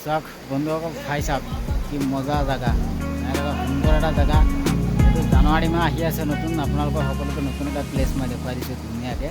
চাওক বন্ধুসকল খাই চাওক কি মজা জেগা এনেকুৱা সুন্দৰ এটা জেগা এইটো জানুৱাৰী মাহ আহি আছে নতুন আপোনালোকৰ সকলোকে নতুন এটা প্লেচ মই দেখুৱাই দিছোঁ ধুনীয়াকৈ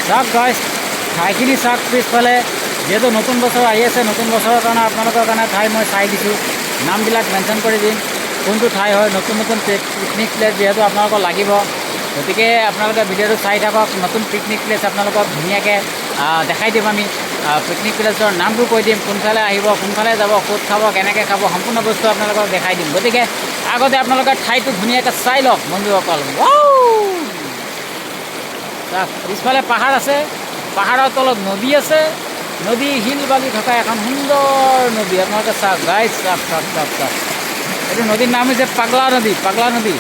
চাওক গাইজ ঠাইখিনি চাওক পিছফালে যিহেতু নতুন বছৰ আহি আছে নতুন বছৰৰ কাৰণে আপোনালোকৰ কাৰণে ঠাই মই চাই দিছোঁ নামবিলাক মেনশ্যন কৰি দিম কোনটো ঠাই হয় নতুন নতুন পিকনিক প্লেচ যিহেতু আপোনালোকৰ লাগিব গতিকে আপোনালোকে ভিডিঅ'টো চাই থাকক নতুন পিকনিক প্লেচ আপোনালোকক ধুনীয়াকৈ দেখাই দিম আমি পিকনিক প্লেচৰ নামটো কৈ দিম কোনফালে আহিব কোনফালে যাব ক'ত খাব কেনেকৈ খাব সম্পূৰ্ণ বস্তু আপোনালোকক দেখাই দিম গতিকে আগতে আপোনালোকে ঠাইটো ধুনীয়াকৈ চাই লওক বন্ধুসকল চাওক পিছফালে পাহাৰ আছে পাহাৰৰ তলত নদী আছে নদী শিল বালি থকা এখন সুন্দৰ নদী আপোনালোকে চাওক গাইজ চাওক চাওক চাওক চাওক এইটো নদীৰ নাম হৈছে পাগলা নদী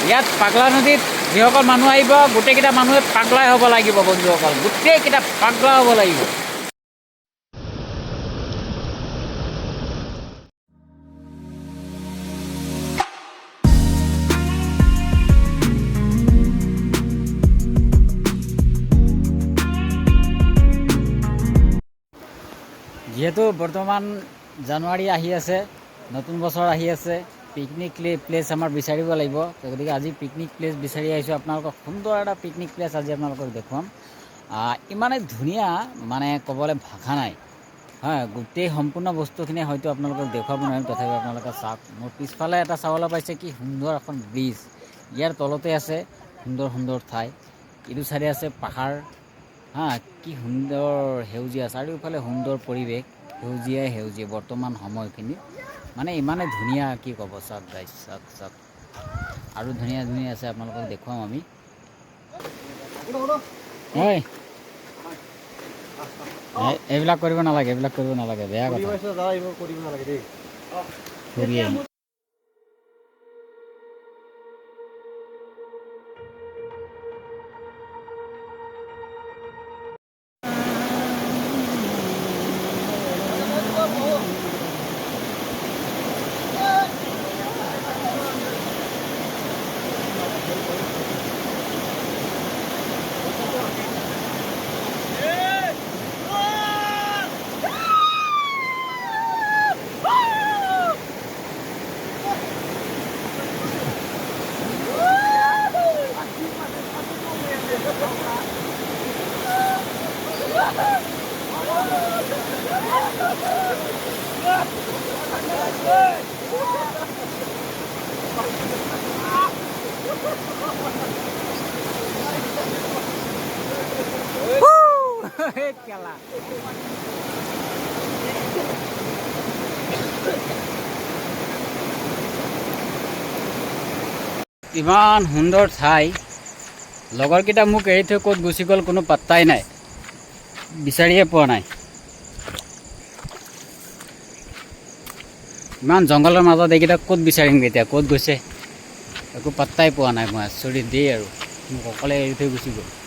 ইয়াত পাগলা নদীত যিসকল মানুহ আহিব গোটেইকেইটা মানুহে পাগলাই হ'ব লাগিব বন্ধুসকল গোটেইকেইটা পাগলা হ'ব লাগিব যিহেতু বৰ্তমান জানুৱাৰী আহি আছে নতুন বছৰ আহি আছে পিকনিক প্লেচ আমাৰ বিচাৰিব লাগিব গতিকে আজি পিকনিক প্লেচ বিচাৰি আহিছোঁ আপোনালোকক সুন্দৰ এটা পিকনিক প্লেচ আজি আপোনালোকক দেখুৱাম ইমানে ধুনীয়া মানে ক'বলৈ ভাষা নাই হয় গোটেই সম্পূৰ্ণ বস্তুখিনি হয়তো আপোনালোকক দেখুৱাব নোৱাৰিম তথাপি আপোনালোকে চাওক মোৰ পিছফালে এটা চাবলৈ পাইছে কি সুন্দৰ এখন ব্ৰিজ ইয়াৰ তলতে আছে সুন্দৰ সুন্দৰ ঠাই ইটো চাইডে আছে পাহাৰ কি সুন্দৰ সেউজীয়া চাৰিওফালে সুন্দৰ পৰিৱেশ সেউজীয়া বৰ্তমান সময়খিনি মানে ইমানে ধুনীয়া কি ক'ব চাওক গাইজ চাওক চাওক আৰু ধুনীয়া ধুনীয়া আছে আপোনালোকক দেখুৱাম আমি এইবিলাক কৰিব নালাগে বেয়া কথা ইমান সুন্দৰ ঠাই লগৰকেইটা মোক এৰি থৈ ক'ত গুচি গ'ল কোনো পাত্তাই নাই বিচাৰিয়ে পোৱা নাই ইমান জংঘলৰ মাজত এইকেইটা ক'ত বিচাৰিমগৈ এতিয়া ক'ত গৈছে একো পাত্তাই পোৱা নাই মই আচৰিত দেই আৰু মোক অকলে এৰি থৈ গুচি গ'ল